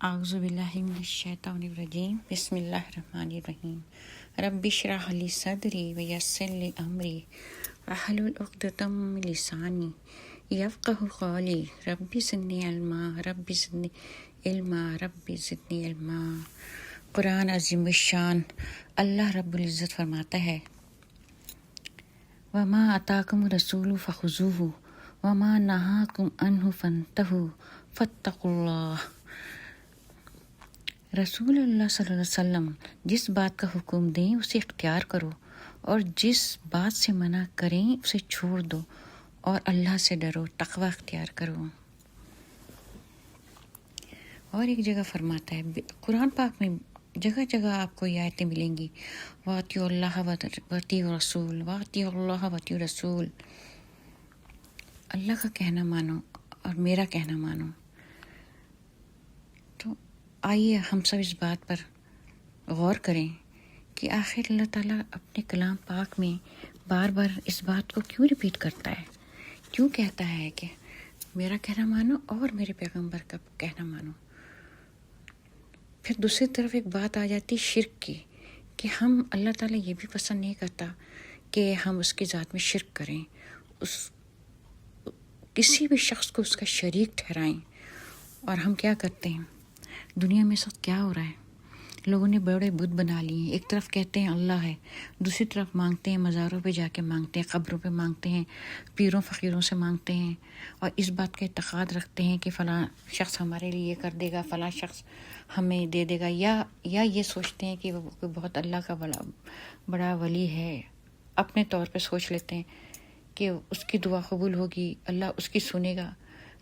اعوذ باللہ من الشیطان الرجیم بسم اللہ الرحمن الرحیم رب اشرح لی صدری ویسر لی امری واحلل عقدۃ من لسانی یفقہوا قولی رب زدنی علما رب زدنی علما رب زدنی علما۔ قرآن عظیم الشان اللہ رب العزت فرماتا ہے وما آتاکم الرسول فخذوہ وما نہاکم عنہ فانتہوا فاتقوا اللہ۔ رسول اللہ صلی اللہ علیہ وسلم جس بات کا حکم دیں اسے اختیار کرو اور جس بات سے منع کریں اسے چھوڑ دو اور اللہ سے ڈرو، تقوی اختیار کرو۔ اور ایک جگہ فرماتا ہے قرآن پاک میں جگہ جگہ آپ کو یہ آیتیں ملیں گی، وَأَطِیعُوا اللَّهَ وَأَطِیعُوا الرَّسُولَ وَأَطِیعُوا اللَّهَ وَأَطِیعُوا الرَّسُولَ۔ اللہ کا کہنا مانو اور میرا کہنا مانو۔ تو آئیے ہم سب اس بات پر غور کریں کہ آخر اللہ تعالیٰ اپنے کلام پاک میں بار بار اس بات کو کیوں ریپیٹ کرتا ہے، کیوں کہتا ہے کہ میرا کہنا مانو اور میرے پیغمبر کا کہنا مانو۔ پھر دوسری طرف ایک بات آ جاتی شرک کی کہ ہم اللہ تعالیٰ یہ بھی پسند نہیں کرتا کہ ہم اس کی ذات میں شرک کریں، کسی بھی شخص کو اس کا شریک ٹھہرائیں۔ اور ہم کیا کرتے ہیں، دنیا میں سب کیا ہو رہا ہے، لوگوں نے بڑے بت بنا لیے ہیں، ایک طرف کہتے ہیں اللہ ہے، دوسری طرف مانگتے ہیں، مزاروں پہ جا کے مانگتے ہیں، قبروں پہ مانگتے ہیں، پیروں فقیروں سے مانگتے ہیں، اور اس بات کا اعتقاد رکھتے ہیں کہ فلاں شخص ہمارے لیے یہ کر دے گا، فلاں شخص ہمیں دے دے گا، یا یہ سوچتے ہیں کہ وہ بہت اللہ کا بڑا ولی ہے، اپنے طور پہ سوچ لیتے ہیں کہ اس کی دعا قبول ہوگی، اللہ اس کی سنے گا،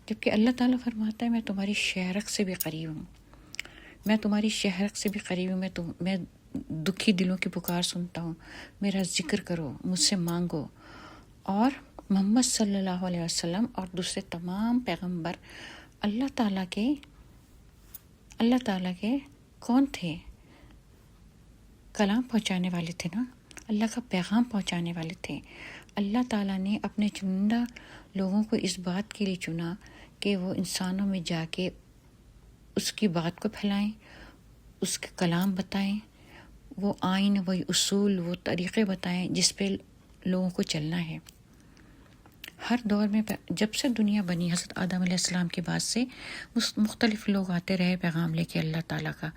جبکہ اللہ تعالیٰ فرماتا ہے میں تمہاری شہرک سے بھی قریب ہوں، میں تمہاری شہرک سے بھی قریب ہوں، میں دکھی دلوں کی پکار سنتا ہوں، میرا ذکر کرو، مجھ سے مانگو۔ اور محمد صلی اللہ علیہ وسلم اور دوسرے تمام پیغمبر اللہ تعالیٰ کے کون تھے؟ کلام پہنچانے والے تھے نا، اللہ کا پیغام پہنچانے والے تھے۔ اللہ تعالیٰ نے اپنے چنندہ لوگوں کو اس بات کے لیے چنا کہ وہ انسانوں میں جا کے اس کی بات کو پھیلائیں، اس کے کلام بتائیں، وہ آئین، وہ اصول، وہ طریقے بتائیں جس پہ لوگوں کو چلنا ہے۔ ہر دور میں جب سے دنیا بنی حضرت آدم علیہ السلام کے بعد سے مختلف لوگ آتے رہے پیغام لے کے اللہ تعالیٰ کا،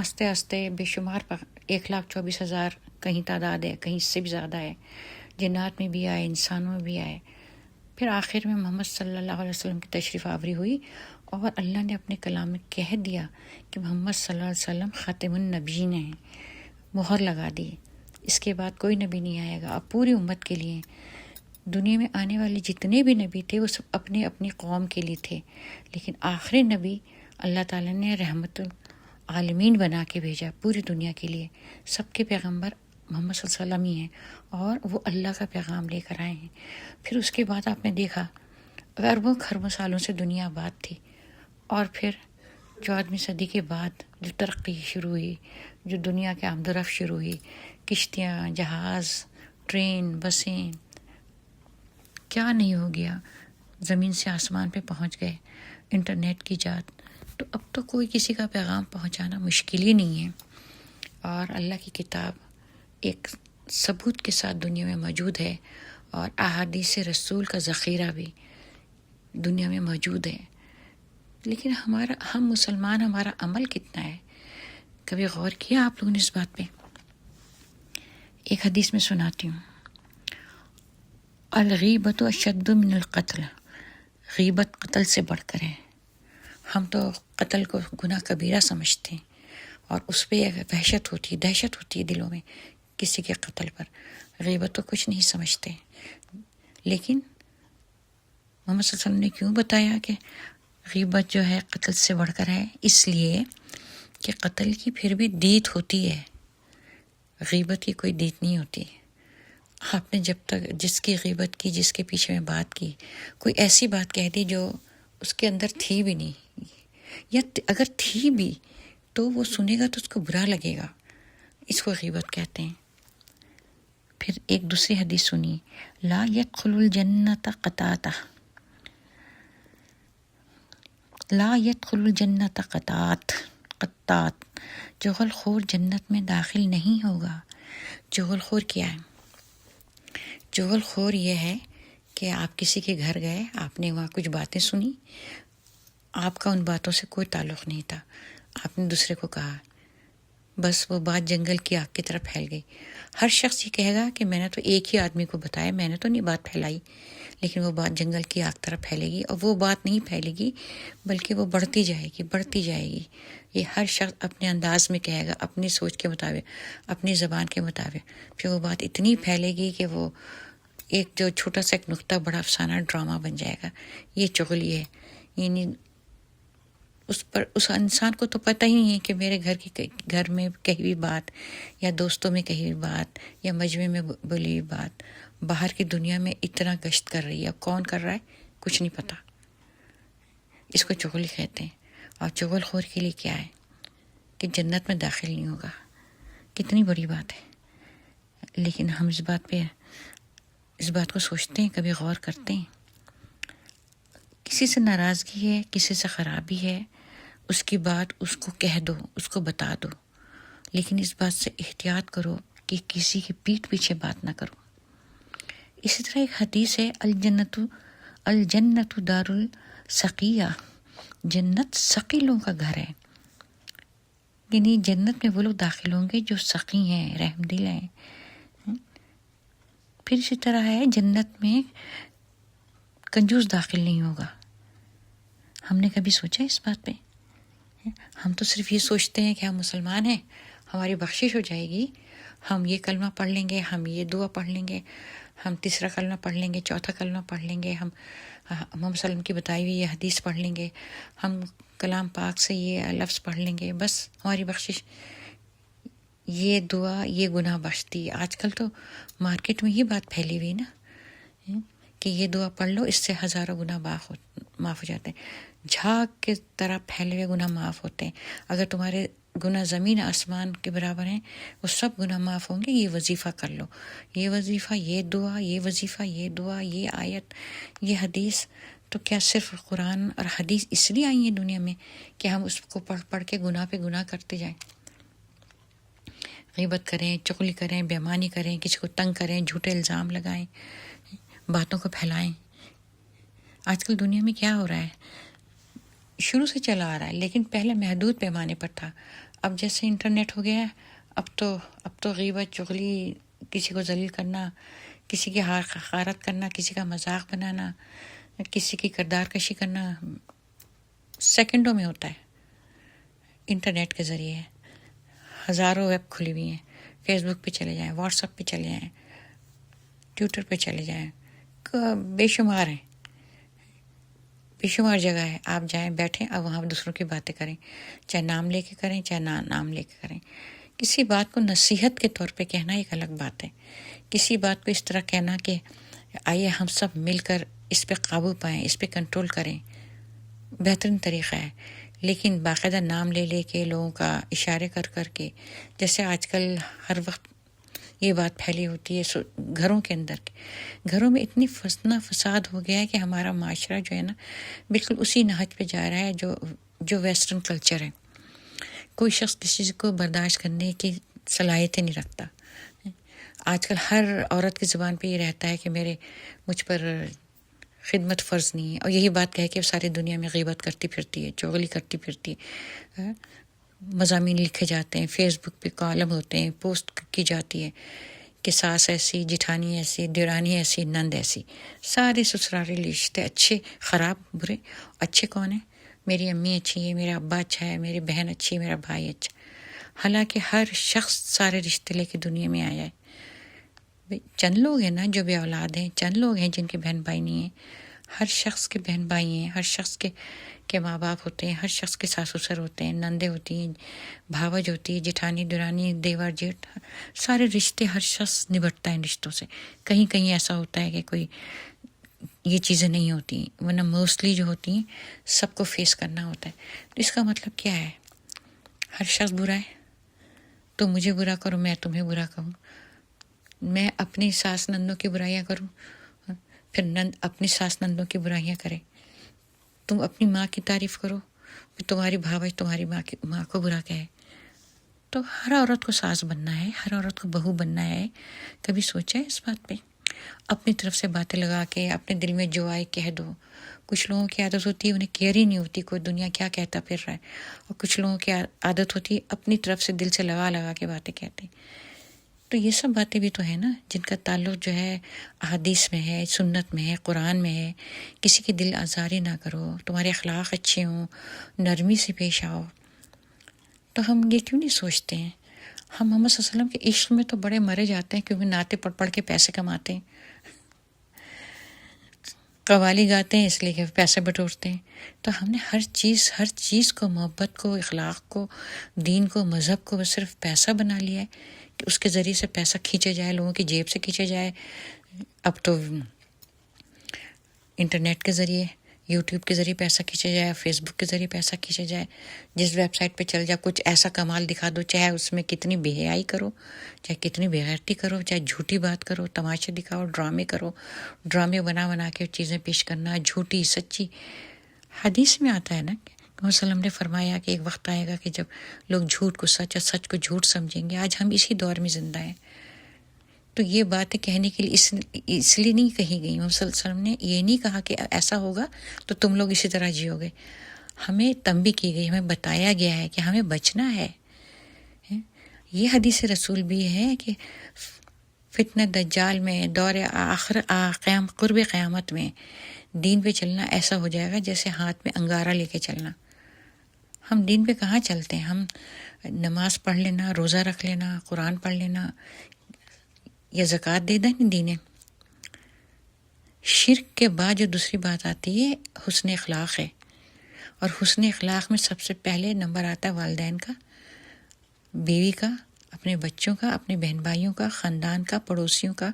آستے آستے بے شمار 1,24,000 کہیں تعداد ہے، کہیں اس سے بھی زیادہ ہے، جنات میں بھی آئے، انسانوں میں بھی آئے۔ پھر آخر میں محمد صلی اللہ علیہ وسلم کی تشریف آوری ہوئی اور اللہ نے اپنے کلام میں کہہ دیا کہ محمد صلی اللہ علیہ وسلم خاتم النبیین ہیں، مہر لگا دی، اس کے بعد کوئی نبی نہیں آئے گا۔ اب پوری امت کے لیے، دنیا میں آنے والے جتنے بھی نبی تھے وہ سب اپنی اپنی قوم کے لیے تھے، لیکن آخری نبی اللہ تعالیٰ نے رحمت العالمین بنا کے بھیجا پوری دنیا کے لیے۔ سب کے پیغمبر محمد صلی اللہ علیہ وسلم ہی ہیں اور وہ اللہ کا پیغام لے کر آئے ہیں۔ پھر اس کے بعد آپ نے دیکھا اربوں خربوں سالوں سے دنیا آباد تھی، اور پھر 14ویں صدی کے بعد جو ترقی شروع ہوئی، جو دنیا کے آمد و رفت شروع ہوئی، کشتیاں، جہاز، ٹرین، بسیں، کیا نہیں ہو گیا، زمین سے آسمان پہ پہنچ گئے، انٹرنیٹ کی ایجاد، تو اب تو کوئی کسی کا پیغام پہنچانا مشکل ہی نہیں ہے۔ اور اللہ کی کتاب ایک ثبوت کے ساتھ دنیا میں موجود ہے، اور احادیث رسول کا ذخیرہ بھی دنیا میں موجود ہے، لیکن ہم مسلمان، ہمارا عمل کتنا ہے؟ کبھی غور کیا آپ لوگوں نے اس بات پہ؟ ایک حدیث میں سناتی ہوں، الغیبت اشد من القتل، غیبت قتل سے بڑھ کر ہے۔ ہم تو قتل کو گناہ کبیرہ سمجھتے ہیں، اور اس پہ ایک دہشت ہوتی ہے دلوں میں کسی کے قتل پر، غیبت تو کچھ نہیں سمجھتے۔ لیکن محمد صلی اللہ علیہ وسلم نے کیوں بتایا کہ غیبت جو ہے قتل سے بڑھ کر ہے؟ اس لیے کہ قتل کی پھر بھی دیت ہوتی ہے، غیبت کی کوئی دیت نہیں ہوتی۔ آپ نے جب تک جس کی غیبت کی، جس کے پیچھے میں بات کی، کوئی ایسی بات کہہ دی جو اس کے اندر تھی بھی نہیں، یا اگر تھی بھی تو وہ سنے گا تو اس کو برا لگے گا، اس کو غیبت کہتے ہیں۔ پھر ایک دوسری حدیث سنی، لا يدخل الجنت قطاطہ، لا يدخل الجنت قطات، چغل خور جنت میں داخل نہیں ہوگا۔ چغل خور کیا ہے؟ چغل خور یہ ہے کہ آپ کسی کے گھر گئے، آپ نے وہاں کچھ باتیں سنی، آپ کا ان باتوں سے کوئی تعلق نہیں تھا، آپ نے دوسرے کو کہا، بس وہ بات جنگل کی آگ کی طرح پھیل گئی۔ ہر شخص یہ کہے گا کہ میں نے تو ایک ہی آدمی کو بتایا، میں نے تو نہیں بات پھیلائی، لیکن وہ بات جنگل کی آگ طرح پھیلے گی، اور وہ بات نہیں پھیلے گی بلکہ وہ بڑھتی جائے گی، بڑھتی جائے گی۔ یہ ہر شخص اپنے انداز میں کہے گا، اپنی سوچ کے مطابق، اپنی زبان کے مطابق، پھر وہ بات اتنی پھیلے گی کہ وہ ایک جو چھوٹا سا ایک نقطہ بڑا افسانہ ڈرامہ بن جائے گا۔ یہ چغلی ہے، یعنی اس انسان کو تو پتہ ہی نہیں ہے کہ میرے گھر میں کہی ہوئی بات، یا دوستوں میں کہی ہوئی بات، یا مجمع میں بولی ہوئی بات باہر کی دنیا میں اتنا گشت کر رہی ہے، کون کر رہا ہے کچھ نہیں پتہ۔ اس کو چغلی کہتے ہیں۔ اور چغل خور کے لیے کیا ہے کہ جنت میں داخل نہیں ہوگا۔ کتنی بڑی بات ہے، لیکن ہم اس بات کو سوچتے ہیں، کبھی غور کرتے ہیں؟ کسی سے ناراضگی ہے، کسی سے خرابی ہے، اس کی بات اس کو کہہ دو، اس کو بتا دو، لیکن اس بات سے احتیاط کرو کہ کسی کی پیٹھ پیچھے بات نہ کرو۔ اسی طرح ایک حدیث ہے، الجنت دار السقیہ، جنت سقی لوگوں کا گھر ہے، یعنی جنت میں وہ لوگ داخل ہوں گے جو سقی ہیں، رحم دل ہیں۔ پھر اسی طرح ہے، جنت میں کنجوس داخل نہیں ہوگا۔ ہم نے کبھی سوچا اس بات پہ؟ ہم تو صرف یہ سوچتے ہیں کہ ہم مسلمان ہیں، ہماری بخشش ہو جائے گی، ہم یہ کلمہ پڑھ لیں گے، ہم یہ دعا پڑھ لیں گے، ہم تیسرا کلمہ پڑھ لیں گے، چوتھا کلمہ پڑھ لیں گے، ہم محمد صلی اللہ علیہ وسلم کی بتائی ہوئی یہ حدیث پڑھ لیں گے، ہم کلام پاک سے یہ لفظ پڑھ لیں گے، بس ہماری بخشش، یہ دعا یہ گناہ بخشتی۔ آج کل تو مارکیٹ میں یہ بات پھیلی ہوئی نا کہ یہ دعا پڑھ لو، اس سے ہزاروں گناہ معاف ہو جاتے ہیں، جھاگ کی طرح پھیلے ہوئے گناہ معاف ہوتے ہیں۔ اگر تمہارے گناہ زمین آسمان کے برابر ہیں، وہ سب گناہ معاف ہوں گے۔ یہ وظیفہ کر لو، یہ وظیفہ، یہ دعا، یہ وظیفہ، یہ دعا، یہ آیت، یہ حدیث۔ تو کیا صرف قرآن اور حدیث اس لیے آئی ہیں دنیا میں کہ ہم اس کو پڑھ پڑھ کے گناہ پہ گناہ کرتے جائیں؟ غیبت کریں، چغلی کریں، بے ایمانی کریں، کسی کو تنگ کریں، جھوٹے الزام لگائیں، باتوں کو پھیلائیں۔ آج کل دنیا میں کیا ہو رہا ہے؟ شروع سے چلا آ رہا ہے، لیکن پہلے محدود پیمانے پر تھا۔ اب جیسے انٹرنیٹ ہو گیا ہے، اب تو غیبت، چغلی، کسی کو ذلیل کرنا، کسی کی حقارت کرنا، کسی کا مذاق بنانا، کسی کی کردار کشی کرنا سیکنڈوں میں ہوتا ہے انٹرنیٹ کے ذریعے۔ ہزاروں ویب کھلی ہوئی ہیں، فیس بک پہ چلے جائیں، واٹس ایپ پہ چلے جائیں، ٹویٹر پہ چلے جائیں، بے شمار ہیں، بے شمار جگہ ہے، آپ جائیں، بیٹھیں، اب وہاں دوسروں کی باتیں کریں، چاہے نام لے کے کریں، چاہے نام لے کے کریں۔ کسی بات کو نصیحت کے طور پہ کہنا ایک الگ بات ہے، کسی بات کو اس طرح کہنا کہ آئیے ہم سب مل کر اس پہ قابو پائیں، اس پہ کنٹرول کریں، بہترین طریقہ ہے۔ لیکن باقاعدہ نام لے لے کے، لوگوں کا اشارے کر کر کے، جیسے آج کل ہر وقت یہ بات پھیلی ہوتی ہے گھروں کے اندر، گھروں میں اتنی فساد ہو گیا ہے کہ ہمارا معاشرہ جو ہے نا بالکل اسی نہج پہ جا رہا ہے جو ویسٹرن کلچر ہے۔ کوئی شخص کسی کو برداشت کرنے کی صلاحیت نہیں رکھتا۔ آج کل ہر عورت کی زبان پہ یہ رہتا ہے کہ مجھ پر خدمت فرض نہیں ہے، اور یہی بات کہہ کے ساری دنیا میں غیبت کرتی پھرتی ہے، چغلی کرتی پھرتی ہے۔ مضامین لکھے جاتے ہیں، فیس بک پہ کالم ہوتے ہیں، پوسٹ کی جاتی ہے کہ ساس ایسی، جٹھانی ایسی، دیورانی ایسی، نند ایسی، سارے سسرالی رشتے اچھے خراب برے۔ اچھے کون ہیں؟ میری امی اچھی ہے، میرا ابا اچھا ہے، میری بہن اچھی ہے، میرا بھائی اچھا۔ حالانکہ ہر شخص سارے رشتے لے کے دنیا میں آیا ہے۔ چند لوگ ہیں نا جو بے اولاد ہیں، چند لوگ ہیں جن کے بہن بھائی نہیں ہیں۔ ہر شخص کے بہن بھائی ہیں، ہر شخص کے ماں باپ ہوتے ہیں، ہر شخص کے ساس سسر ہوتے ہیں، نندیں ہوتی ہیں، بھاوج ہوتی ہے، جٹھانی دورانی، دیور جیٹھ، سارے رشتے ہر شخص نبٹتا ہے ان رشتوں سے۔ کہیں کہیں ایسا ہوتا ہے کہ کوئی یہ چیزیں نہیں ہوتی، ورنہ موسٹلی جو ہوتی ہیں سب کو فیس کرنا ہوتا ہے۔ تو اس کا مطلب کیا ہے؟ ہر شخص برا ہے، تو مجھے برا کرو، میں تمہیں برا کروں، میں اپنی ساس نندوں کی برائیاں کروں، پھر نند اپنی ساس نندوں کی برائیاں کرے، تم اپنی ماں کی تعریف کرو، پھر تمہاری بھاوج تمہاری ماں کو برا کہے. تو ہر عورت کو ساس بننا ہے، ہر عورت کو بہو بننا ہے. کبھی سوچا ہے اس بات پہ؟ اپنی طرف سے باتیں لگا کے اپنے دل میں جو آئے کہہ دو. کچھ لوگوں کی عادت ہوتی ہے انہیں کیئر ہی نہیں ہوتی کوئی دنیا کیا کہتا پھر رہا ہے، اور کچھ لوگوں کی عادت ہوتی ہے اپنی طرف سے دل سے لگا کے باتیں کہتے ہیں. تو یہ سب باتیں بھی تو ہیں نا جن کا تعلق جو ہے احادیث میں ہے، سنت میں ہے، قرآن میں ہے. کسی کی دل آزاری نہ کرو، تمہارے اخلاق اچھے ہوں، نرمی سے پیش آؤ. تو ہم یہ کیوں نہیں سوچتے ہیں؟ ہم محمد صلی اللہ علیہ وسلم کے عشق میں تو بڑے مرے جاتے ہیں کیونکہ نعتیں پڑھ کے پیسے کماتے ہیں، قوالی گاتے ہیں اس لیے کہ پیسے بٹورتے ہیں. تو ہم نے ہر چیز کو، محبت کو، اخلاق کو، دین کو، مذہب کو بس صرف پیسہ بنا لیا ہے کہ اس کے ذریعے سے پیسہ کھینچے جائے، لوگوں کی جیب سے کھینچے جائے. اب تو انٹرنیٹ کے ذریعے، یوٹیوب کے ذریعے پیسہ کھینچا جائے، فیس بک کے ذریعے پیسہ کھینچا جائے. جس ویب سائٹ پہ چل جائے کچھ ایسا کمال دکھا دو، چاہے اس میں کتنی بے حیائی کرو، چاہے کتنی بے غیرتی کرو، چاہے جھوٹی بات کرو، تماشے دکھاؤ، ڈرامے کرو، ڈرامے بنا کے چیزیں پیش کرنا، جھوٹی سچی. حدیث میں آتا ہے نا کہ محمد صلی اللہ علیہ وسلم نے فرمایا کہ ایک وقت آئے گا کہ جب لوگ جھوٹ کو سچ اور سچ کو جھوٹ سمجھیں گے. آج ہم اسی دور میں زندہ ہیں. تو یہ باتیں کہنے کے لیے اس لیے نہیں کہی گئی. محمد صلی اللہ علیہ وسلم نے یہ نہیں کہا کہ ایسا ہوگا تو تم لوگ اسی طرح جیو گے. ہمیں تنبیہ کی گئی، ہمیں بتایا گیا ہے کہ ہمیں بچنا ہے. یہ حدیث رسول بھی ہے کہ فتنہ دجال میں، دور آخر قرب قیامت میں دین پہ چلنا ایسا ہو جائے گا جیسے ہاتھ میں انگارہ لے کے چلنا. ہم دین پہ کہاں چلتے ہیں؟ ہم نماز پڑھ لینا، روزہ رکھ لینا، قرآن پڑھ لینا یا زکوٰۃ دے دیں دین. شرک کے بعد جو دوسری بات آتی ہے حسن اخلاق ہے، اور حسن اخلاق میں سب سے پہلے نمبر آتا ہے والدین کا، بیوی کا، اپنے بچوں کا، اپنے بہن بھائیوں کا، خاندان کا، پڑوسیوں کا،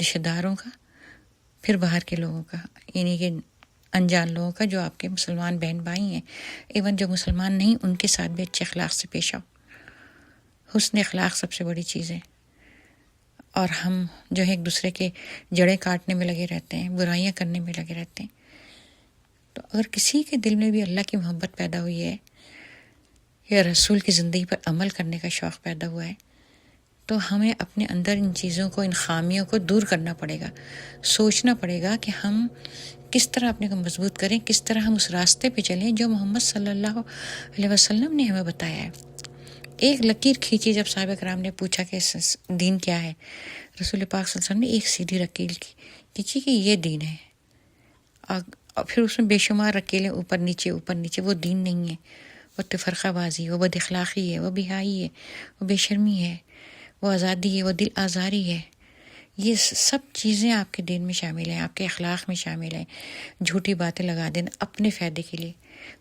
رشتہ داروں کا، پھر باہر کے لوگوں کا، یعنی کہ انجان لوگوں کا جو آپ کے مسلمان بہن بھائی ہیں. ایون جو مسلمان نہیں ان کے ساتھ بھی اچھے اخلاق سے پیش آؤ. حسن اخلاق سب سے بڑی چیز ہے. اور ہم جو ہے ایک دوسرے کے جڑیں کاٹنے میں لگے رہتے ہیں، برائیاں کرنے میں لگے رہتے ہیں. تو اگر کسی کے دل میں بھی اللہ کی محبت پیدا ہوئی ہے یا رسول کی زندگی پر عمل کرنے کا شوق پیدا ہوا ہے تو ہمیں اپنے اندر ان چیزوں کو، ان خامیوں کو دور کرنا پڑے گا. سوچنا پڑے گا کہ ہم کس طرح اپنے کو مضبوط کریں، کس طرح ہم اس راستے پہ چلیں جو محمد صلی اللہ علیہ وسلم نے ہمیں بتایا ہے. ایک لکیر کھینچی. جب صحابہ کرام نے پوچھا کہ دین کیا ہے، رسول پاک صلی اللہ علیہ وسلم نے ایک سیدھی لکیر کھینچی کہ یہ دین ہے. اور پھر اس میں بے شمار رکیلیں اوپر نیچے. وہ دین نہیں ہے، وہ تفرقہ بازی ہے، وہ بد اخلاقی ہے، وہ بہائی ہے، وہ بے شرمی ہے، وہ آزادی ہے، وہ دل آزاری ہے. یہ سب چیزیں آپ کے دین میں شامل ہیں، آپ کے اخلاق میں شامل ہیں. جھوٹی باتیں لگا دینا اپنے فائدے کے لیے.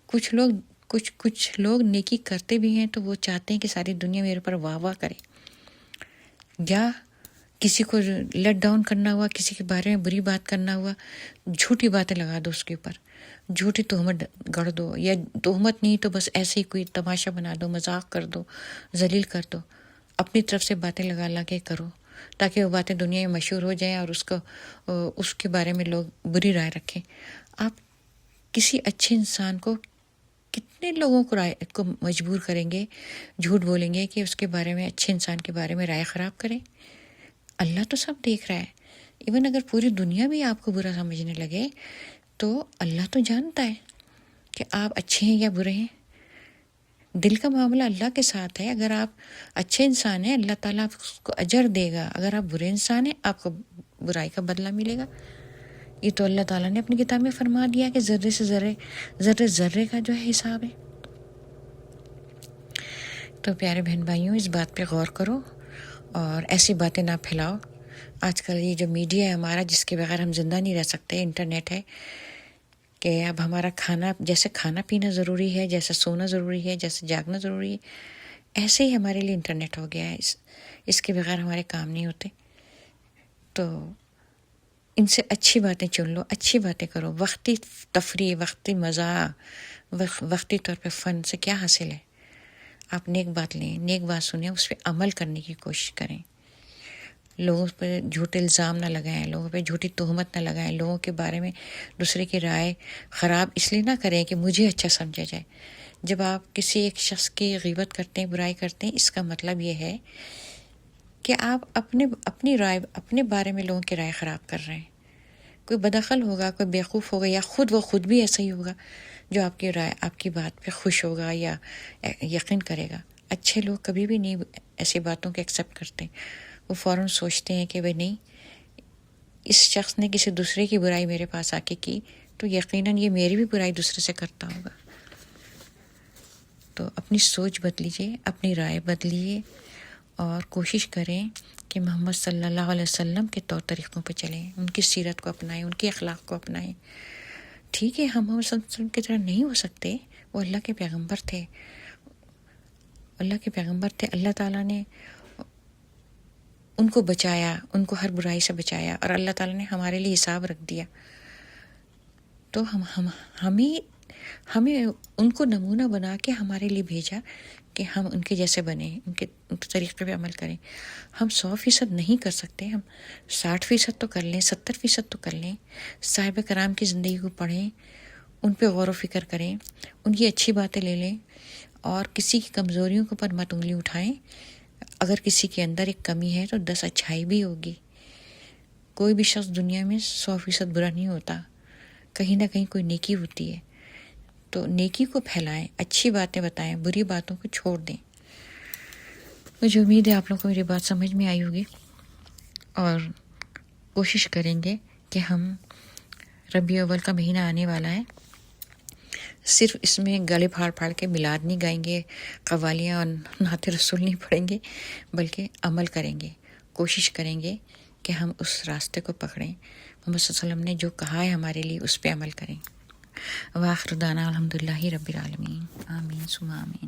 کچھ لوگ نیکی کرتے بھی ہیں تو وہ چاہتے ہیں کہ ساری دنیا میرے پر واہ واہ کرے، یا کسی کو لیٹ ڈاؤن کرنا ہوا، کسی کے بارے میں بری بات کرنا ہوا، جھوٹی باتیں لگا دو اس کے اوپر، جھوٹی تہمت گڑھ دو، یا تہمت نہیں تو بس ایسے ہی کوئی تماشا بنا دو، مذاق کر دو، ذلیل کر دو. اپنی طرف سے باتیں لگا کے کرو تاکہ وہ باتیں دنیا میں مشہور ہو جائیں اور اس کے بارے میں لوگ بری رائے رکھیں. آپ کسی اچھے انسان کو کتنے لوگوں کو مجبور کریں گے، جھوٹ بولیں گے کہ اس کے بارے میں، اچھے انسان کے بارے میں رائے خراب کریں؟ اللہ تو سب دیکھ رہا ہے. ایون اگر پوری دنیا بھی آپ کو برا سمجھنے لگے تو اللہ تو جانتا ہے کہ آپ اچھے ہیں یا برے ہیں. دل کا معاملہ اللہ کے ساتھ ہے. اگر آپ اچھے انسان ہیں اللہ تعالیٰ آپ کو اجر دے گا، اگر آپ برے انسان ہیں آپ کو برائی کا بدلہ ملے گا. یہ تو اللہ تعالیٰ نے اپنی کتاب میں فرما دیا کہ ذرے سے ذرے کا جو ہے حساب ہے. تو پیارے بہن بھائیوں، اس بات پہ غور کرو اور ایسی باتیں نہ پھیلاؤ. آج کل یہ جو میڈیا ہے ہمارا، جس کے بغیر ہم زندہ نہیں رہ سکتے، انٹرنیٹ ہے، کہ اب ہمارا جیسے کھانا پینا ضروری ہے، جیسے سونا ضروری ہے، جیسے جاگنا ضروری ہے، ایسے ہی ہمارے لیے انٹرنیٹ ہو گیا ہے. اس کے بغیر ہمارے کام نہیں ہوتے. تو ان سے اچھی باتیں چن لو، اچھی باتیں کرو. وقتی تفریح، وقتی مزاح، وقتی طور پہ فن سے کیا حاصل ہے؟ آپ نیک بات لیں، نیک بات سنیں، اس پہ عمل کرنے کی کوشش کریں. لوگوں پہ جھوٹے الزام نہ لگائیں، لوگوں پہ جھوٹی تہمت نہ لگائیں، لوگوں کے بارے میں دوسرے کی رائے خراب اس لیے نہ کریں کہ مجھے اچھا سمجھا جائے۔ جب آپ کسی ایک شخص کی غیبت کرتے ہیں، برائی کرتے ہیں، اس کا مطلب یہ ہے کہ آپ اپنی رائے، اپنے بارے میں لوگوں کی رائے خراب کر رہے ہیں۔ کوئی بدعقل ہوگا، کوئی بیوقوف ہوگا، یا وہ خود بھی ایسا ہی ہوگا جو آپ کی رائے، آپ کی بات پہ خوش ہوگا یا یقین کرے گا۔ اچھے لوگ کبھی بھی نہیں ایسی باتوں کو ایکسیپٹ کرتے، وہ فوراً سوچتے ہیں کہ نہیں، اس شخص نے کسی دوسرے کی برائی میرے پاس آ کے کی تو یقیناً یہ میری بھی برائی دوسرے سے کرتا ہوگا۔ تو اپنی سوچ بدلیجیے، اپنی رائے بدلیے، اور کوشش کریں کہ محمد صلی اللہ علیہ وسلم کے طور طریقوں پہ چلیں، ان کی سیرت کو اپنائیں، ان کے اخلاق کو اپنائیں۔ ٹھیک ہے، ہم محمد صلی اللہ علیہ وسلم کی طرح نہیں ہو سکتے، وہ اللہ کے پیغمبر تھے، اللہ تعالیٰ نے ان کو بچایا، ان کو ہر برائی سے بچایا، اور اللہ تعالیٰ نے ہمارے لیے حساب رکھ دیا۔ تو ہمیں ان کو نمونہ بنا کے ہمارے لیے بھیجا کہ ہم ان کے جیسے بنیں، ان کے طریقے پہ عمل کریں۔ ہم 100% نہیں کر سکتے، ہم 60% تو کر لیں، 70% تو کر لیں۔ صحابہ کرام کی زندگی کو پڑھیں، ان پہ غور و فکر کریں، ان کی اچھی باتیں لے لیں، اور کسی کی کمزوریوں کے اوپر مت انگلی اٹھائیں۔ اگر کسی کے اندر ایک کمی ہے تو 10 اچھائی بھی ہوگی۔ کوئی بھی شخص دنیا میں 100% برا نہیں ہوتا، کہیں نہ کہیں کوئی نیکی ہوتی ہے۔ تو نیکی کو پھیلائیں، اچھی باتیں بتائیں، بری باتوں کو چھوڑ دیں۔ مجھے امید ہے آپ لوگوں کو میری بات سمجھ میں آئی ہوگی، اور کوشش کریں گے کہ ہم ربیع اول کا مہینہ آنے والا ہے، صرف اس میں گلے پھاڑ کے میلاد نہیں گائیں گے، قوالیاں اور نعت رسول نہیں پڑھیں گے، بلکہ عمل کریں گے، کوشش کریں گے کہ ہم اس راستے کو پکڑیں، محمد صلی اللہ علیہ وسلم نے جو کہا ہے ہمارے لیے اس پہ عمل کریں۔ وآخر دعوانا الحمدللہ رب العالمین، آمین ثم آمین۔